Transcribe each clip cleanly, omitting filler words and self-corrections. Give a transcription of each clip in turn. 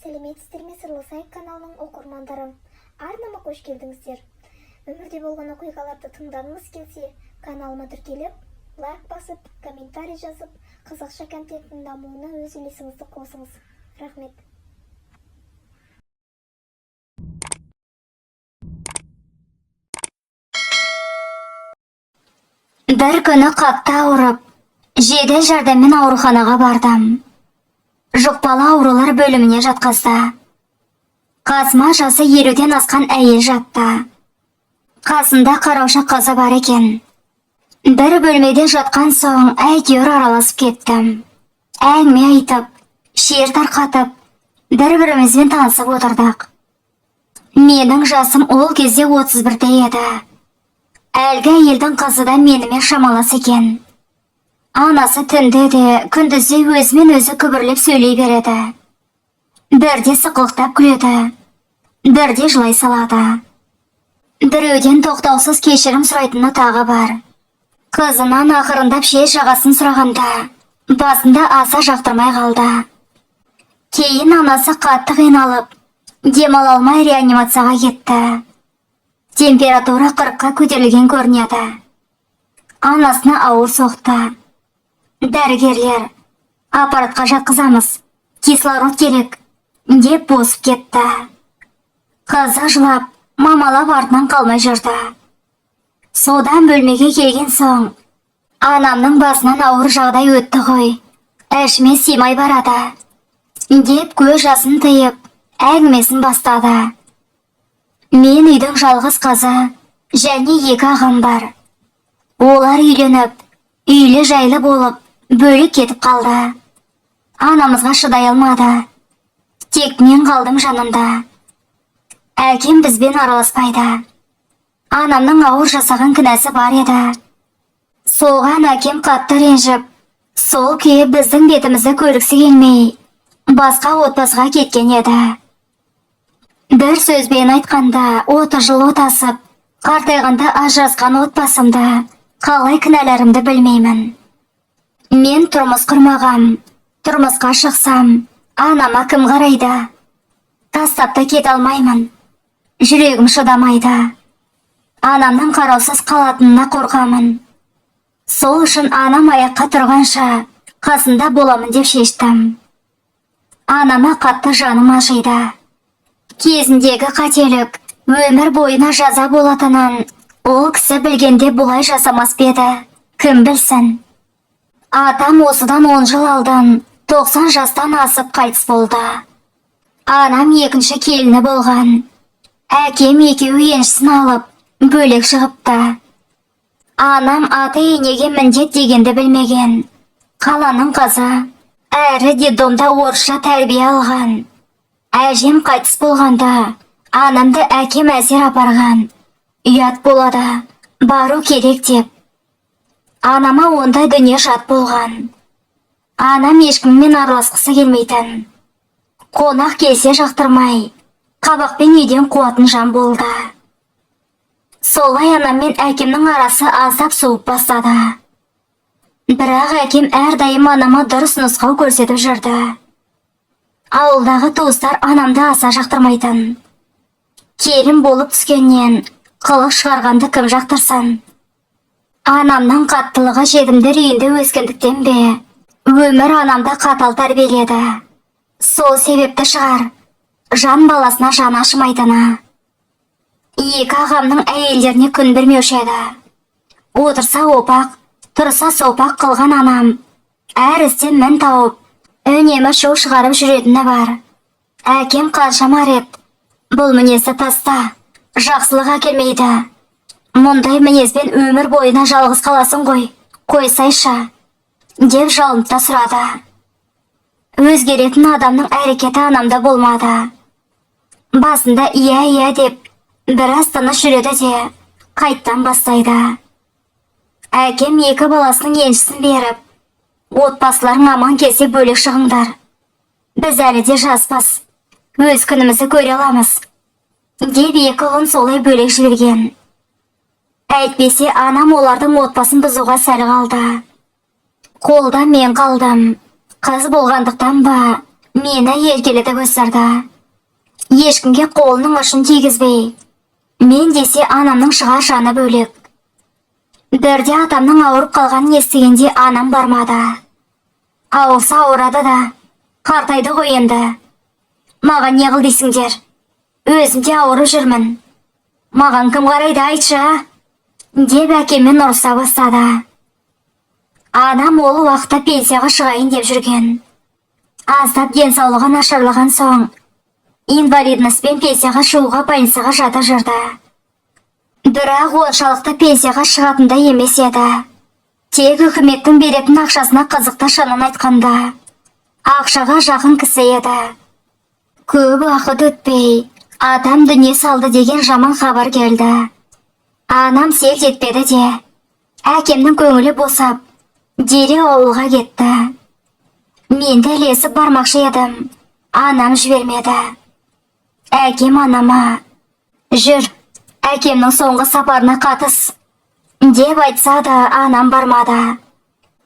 Сәлеметсіздер ме Сырлы Сайт каналының оқырмандары? Арнама қош келдіңіздер. Өмірде болған оқиғаларды тыңдағыңыз келсе, каналыма тіркеліп, лайк басып, комментарий жазып, қазақша контенттің дамуына өз үлесіңізді қосыңыз. Рахмет. Бір күні қатты ауырып, жедел жәрдеммен ауруханаға бардым. Жұқпалы аурулар бөліміне жатқызды. Қасыма жасы 50-ден асқан әйел жатты. Қасында қарауша қызы бар екен. Бір бөлмеде жатқан соң әйтеуір араласып кеттім. Әңгіме айтып, шер тарқатып, бір-бірімізбен танысып отырдық. Менің жасым ол кезде 31-де еді. Әлгі әйелдің қызы да менімен шамалас екен. Анасы түнде де, күндізде өзімен өзі күбірлеп сөйлей береді. Бірде сықылықтап күледі, бірде жылай салады. Біреуден тоқтаусыз кешірім сұрайтыны тағы бар. Қызынан ақырындап шей жағасын сұрағанда, басында аса жақтырмай қалды. Кейін анасы қатты қиналып, демала алмай реанимацияға кетті. Температура 40-қа көтерілген көрінеді. Анасына ауыр соқты. Дәрігерлер, аппаратқа жатқызамыз, кислород керек, деп босып кетті. Қызы жылап, мамалап артынан қалмай жүрді. Содан бөлмеге келген соң, анамның басынан ауыр жағдай өтті ғой, әшіме симай барады, деп көз жасын тыйып, әңгімесін бастады. Мен үйдің жалғыз қызы, және 2 ағам бар. Олар үйленіп, үйлі жайлы болып, бөлек кетіп қалды. Анамызға шыдай алмады. Тек мен қалдым жанында. Әкем бізбен араласпайды. Анамның ауыр жасаған кінәсі бар еді. Соған әкем қатты ренжіп, сол күйі біздің бетімізді көргісі келмей, басқа отбасыға кеткен еді. Бір сөзбен айтқанда, 30 жыл отасып, қартайғанда ажырасқан отбасымды, қалай кінәларымды білмеймін. Мен тұрмыс құрмағам, тұрмысқа шықсам, анама кім қарайды? Тастап та кете алмаймын. Жүрегім шыдамайды. Анамның қараусыз қалатынына қорқамын. Сол үшін анам аяққа тұрғанша қасында боламын деп шештім. Анама қатты жаным ашиды. Кезіндегі қателік өмір бойына жаза болатынын ол кісі білгенде бұлай жасамас беді. Кім білсін? Атам осыдан 10 жыл алдан 90 жастан асып қайтыс болды. Анам екінші келіні болған. Әкем екеуі еншісін алып, бөлек шығыпты. Анам ата-енеге міндет дегенді білмеген. Қаланың қызы, әрі детдомда орысша тәрбие алған. Әжем қайтыс болғанда, анамды әкем әзер апарған. Ұят болады, бару керек деп. Анама ондай дүние жат болған. Анам ешкіммен араласқысы келмейтін. Қонақ келсе жақтырмай, қабақпен үйден қуатын жан болды. Солай анам мен әкемнің арасы аздап суып бастады. Бірақ әкем әрдайым анама дұрыс нұсқау көрсетіп жүрді. Ауылдағы туыстар анамды аса жақтырмайтын. Келін болып түскеннен қылық шығарғанды кім жақтырсын? Анамның қаттылығы жетімдер үйінде өскендіктен бе, өмір анамды қатал тәрбиеледі. Сол себепті шығар, жан баласына жан ашымайтыны. 2 ағамның әйелдеріне күн бермеуші еді. Отырса опақ, тұрса сопақ қылған анам, әр істен мін тауып, үнемі шу шығарып жүретіні бар. Әкем қаншама рет, бұл мінезді таста, жақсылық әкелмейді. Мұндай мінезбен өмір бойына жалғыз қаласың ғой, қойсайшы, деп жалынта сұрады. Өзгеретін адамның әрекеті анамда болмады. Басында иә деп, біраз тыныш жүреді де, қайттан бастайды. Әкем 2 баласының еншісін беріп, отбасыларың аман келсе бөлек шығыңдар. Біз әлі де жаспыз, өз күнімізді көре аламыз, деп 2 ұлын солай бөлек жіберген. Әйтпесе анам олардың отбасын бұзуға сәл қалды. Қолда мен қалдым. Қыз болғандықтан ба, мені еркелетіп өсірді. Ешкімге қолының ұшын тигізбей, мен десе анамның шығар жаны бөлек. Бірде атамның ауырып қалғанын естігенде анам бармады. Ауырса ауырады да, қартайды ғой енді. Маған не қыл дейсіңдер? Өзім де ауырып жүрмін. Маған кім қарайды айтшы? Деп әкеммен ұрыса бастады. Анам ол уақытта пенсияға шығайын деп жүрген. Аздап денсаулығы нашарлаған соң, инвалидностьпен пенсияға шығуға больницаға жатып жүрді. Бірақ оншалықты пенсияға шығатында емес еді. Тек үкіметтің беретін ақшасына қызықты шынын айтқанда. Ақшаға жақын кісі еді. Көп уақыт өтпей, атам дүние салды деген жаман хабар келді. Анам селт етпеді де, әкемнің көңілі босап, дереу ауылға кетті. Мен де ілесіп бармақшы едім, анам жібермеді. Әкем анама, жүр, әкемнің соңғы сапарына қатыс, деп айтса да анам бармады.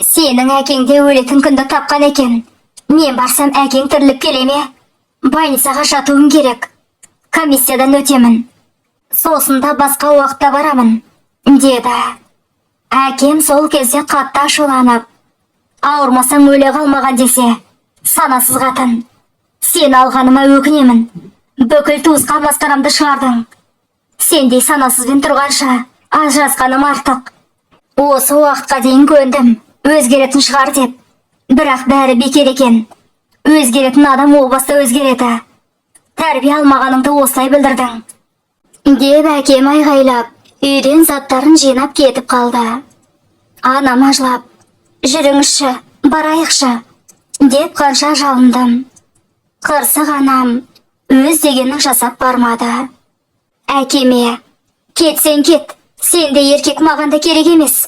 Сенің әкең де өлетін күнді тапқан екен. Мен барсам әкең тіріліп келе ме? Больницаға жатуым керек. Комиссиядан өтемін. Сосын да басқа уақытта барамын, деді. Әкем сол кезде қатты ашуланып, ауырмасаң өле қалмаған десе, санасыз қатын. Сен алғаныма өкінемін. Бүкіл туысқа масқарамды шығардың. Сендей санасызбен тұрғанша ажырасқаным артық. Осы уақытқа дейін көндім, өзгеретін шығар деп. Бірақ бәрі бекер екен. Өзгеретін адам ол баста өзгереді. Тәрбие алмағаныңды осылай білдірдің. Деп әкем айғайлап, үйден заттарын жинап кетіп қалды. Анам ажлап, жүріңізші, барайықшы, деп қанша жалындым. Қырсық анам өз дегенін жасап бармады. Әкеме, кетсең кет, сенде еркек маған да керек емес,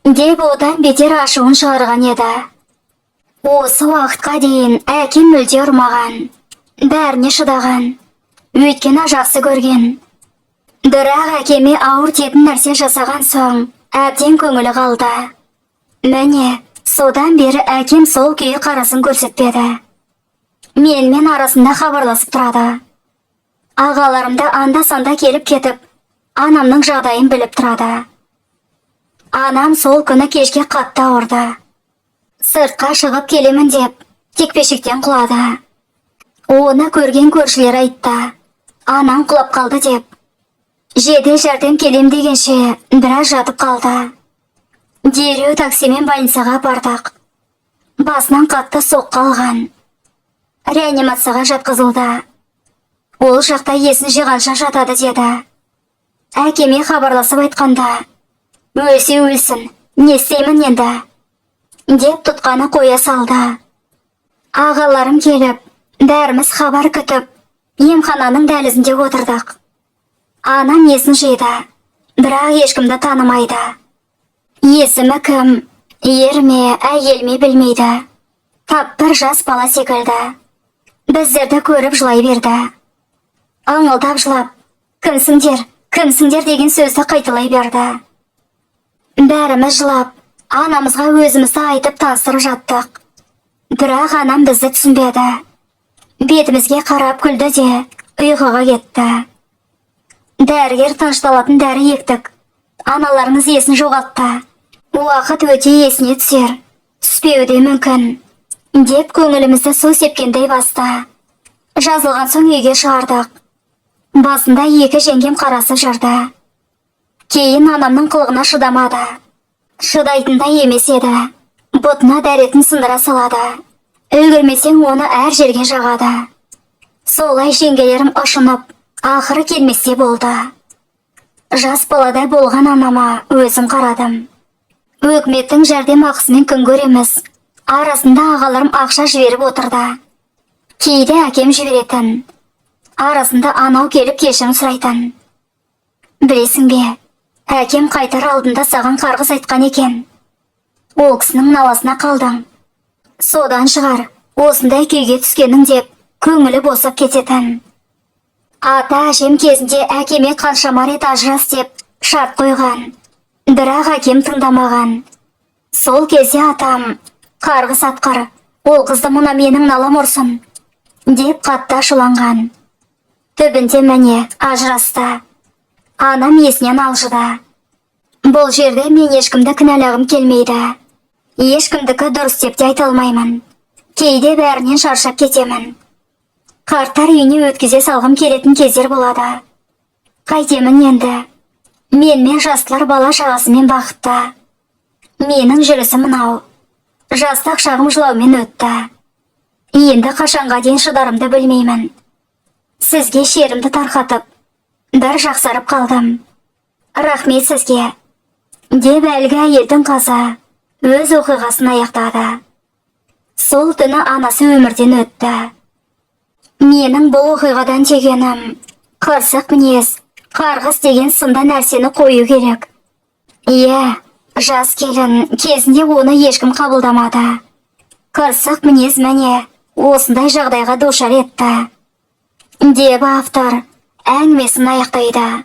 деп одан бетер ашуын шығарған еді. Осы уақытқа дейін әкем мүлде ұрмаған, бәріне шыдаған, өйткені жақсы көрген. Бірақ әкеме ауыр тетін нәрсе жасаған соң, әбден көңілі қалды. Міне, содан бері әкем сол күйі қарасын көрсетпеді. Менімен арасында хабарласып тұрады. Ағаларымда анда-санда келіп кетіп, анамның жағдайын біліп тұрады. Анам сол күні кешке қатты ауырды. Сыртқа шығып келемін деп, текпешіктен құлады. Оны көрген көршілер айтты. Анам құлап қалды деп. Жедел жәрдем келем дегенше біраз жатып қалды. Дереу таксимен больницаға бардық. Басынан қатты соққы алған. Реанимацияға жатқызылды. Ол жақта есін жиғанша жатады деді. Әкеме хабарласып айтқанда, өлсе өлсін, не істеймін енді? Деп тұтқаны қоя салды. Ағаларым келіп, бәріміз хабар күтіп, емхананың дәлізінде отырдық. Анам есін жиды, бірақ ешкімді танымайды. Есімі кім, ер ме, әйел ме білмейді. Тап бір жас бала секілді. Біздерді көріп жылай берді. Аңылдап жылап, кімсіңдер деген сөзді қайталай берді. Бәріміз жылап, анамызға өзімізді айтып таныстырып жаттық. Бірақ анам бізді түсінбеді. Бетімізге қарап күлді де ұйқыға кетті. Дәрігер тынышталатын дәрі ектік. Аналарыңыз есін жоғалтты. Уақыт өте есіне түсер, түспеуі де мүмкін, деп көңілімізді су сепкендей басты. Жазылған соң үйге шығардық. Басында екі жеңгем қарасып жүрді. Кейін анамның қылығына шыдамады. Шыдайтындай емес еді. Бұтына дәретін сындыра салады. Үлгірмесең оны әр жерге жағады. Солай жеңгелерім ұшынып, ақыры келместе болды. Жас баладай болған анама өзім қарадым. Өкіметтің жәрдем ақысымен күн көреміз. Арасында ағаларым ақша жіберіп отырды. Кейде әкем жіберетін. Арасында анау келіп кешірім сұрайтын. Білесің бе, әкем қайтар алдында саған қарғыс айтқан екен. Ол кісінің наласына қалдың. Содан шығар, осындай күйге түскенің деп, көңілі босап кететін. Ата әжем кезінде әкеме қаншама рет ажырас деп шарт қойған. Бірақ әкем тыңдамаған. Сол кезде атам, қарғыс атқыр, Ол қызды мұна менің налам ұрсын, деп қатты ашуланған. Түбінде міне ажырасты. Анам есінен алжыды. Бұл жерде мен ешкімді кінәлағым келмейді. Ешкімдікі дұрыс деп те айта алмаймын. Кейде бәрінен шаршап кетемін. Қарттар үйіне өткізе салғым келетін кездер болады. Қайтемін енді. Менімен жастылар бала шағасымен бақытты. Менің жүрісім мынау. Жастық шағым жылаумен өтті. Енді қашанға дейін шыдарымды білмеймін. Сізге шерімді тарқатып, бір жақсарып қалдым. Рахмет сізге. Деп әлгі әйелдің қызы өз оқиғасын аяқтады. Сол түні анасы өмірден өтті. Менің бұл оқиғадан түйгенім, қырсық мінез, қарғыс деген сынды нәрсені қою керек. Иә, жас келін кезінде оны ешкім қабылдамады. Қырсық мінез міне осындай жағдайға душар етті. Деп автор әңгімесін аяқтайды.